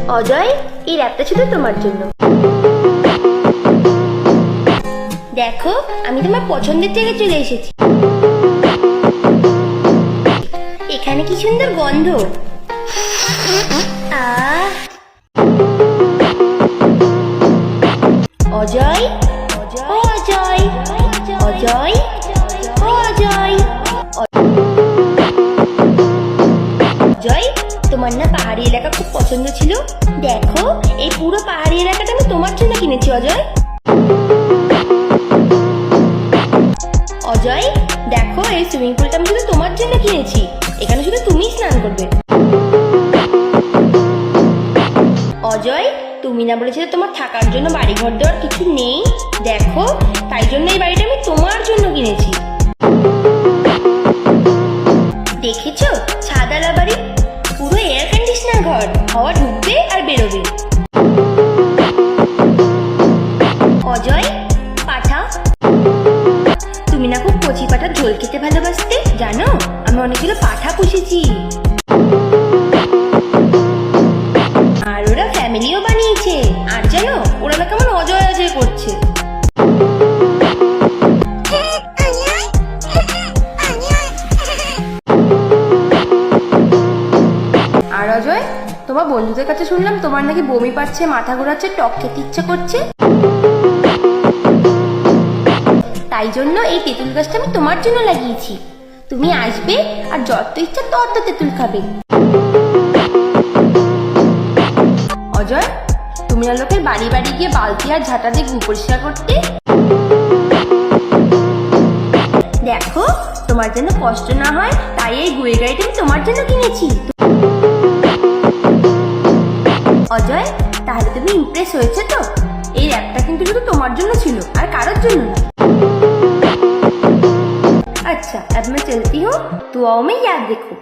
অজয়, এই র্যাপটা শুধু তোমার জন্য। দেখো, আমি তোমার পছন্দের জায়গায় চলে এসেছি। এখানে কি সুন্দর গন্ধ। অজয়, ও অজয়, অজয়, ও অজয়। অজয়, তোমার না পাহাড়ি এলাকা খুব পছন্দ ছিল? দেখো, এই পুরো পাহাড়ি এলাকাটা আমি তোমার জন্য কিনেছি অজয়। অজয়, দেখো, এই সুইমিং পুলটা আমি শুধু তোমার জন্য কিনেছি। এখানে শুধু তুমিই স্নান করবে। অজয়, তুমি না বলেছিলে তোমার থাকার জন্য বাড়ি ঘর দেওয়ার কিছু নেই? দেখো, তাই জন্য এই বাড়িটা আমি তোমার জন্য কিনেছি। দেখেছো, ছাদালা বাড়ি, পুরো এয়ার কন্ডিশনার ঘর, হাওয়া ঢুকবে আর বেরোবে। অজয়, পাঠা, তুমি না খুব কচি পাঠার ঝোল খেতে ভালোবাসতে, জানো আমি অনেকগুলো পাঠা পুষেছি। আর ওরা ফ্যামিলিও বানিয়েছে। আর জানো, ওরা না কেমন অজয় অজয় করছে। আর অজয়, তোমার বন্ধুদের কাছে শুনলাম তোমার নাকি বমি পাচ্ছে, মাথা ঘোরাচ্ছে, টক খেতে ইচ্ছা করছে। তাই জন্য এই তেঁতুল গাছটা আমি তোমার জন্য লাগিয়েছি। তুমি আসবে আর যত ইচ্ছা তত তেঁতুল খাবে। অজয়, তুমি না লোকের বাড়ি বাড়ি গিয়ে বালতি আর ঝাঁটা দিয়ে গু পরিষ্কার করতে? দেখো, তোমার জন্য কষ্ট না হয় তাই এই গুয়ের গাড়িটা আমি তোমার জন্য কিনেছি। অজয়, তাহলে তুমি ইমপ্রেস হয়েছে তো? এই র্যাপটা কিন্তু শুধু তোমার জন্য ছিল, আর কারোর জন্য না। अच्छा, अब मैं चलती हूँ, दुआओं में याद रखो।